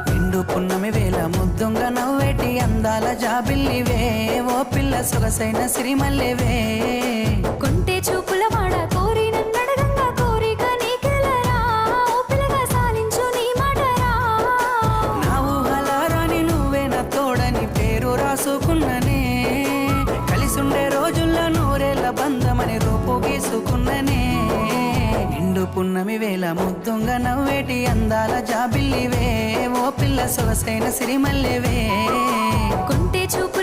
నిండు పున్నమి వేళ ముద్దుంగ నవ్వేటి అందాల జాబిల్లివే ఓ పిల్ల సొగసైన సిరిమల్లెవే కొంటే చూపుల వాడ కోరి నన్నడగంగా కోరిక నీకెలరా ఓ పిల్లగా సాలించు నీ మాటరా నా ఊహలారాని నువ్వే నా తోడని పేరు రాసుకున్ననే కలిసుండే రోజుల్లో నూరేళ్ల బంధమని రూపు గీసుకున్ననే నిండు పున్నమి వేళ ముద్దుంగ నవ్వేటి అందాల జాబిల్లివే ఓ పిల్ల సొగసైన సిరిమల్లెవే కొంటే చూపు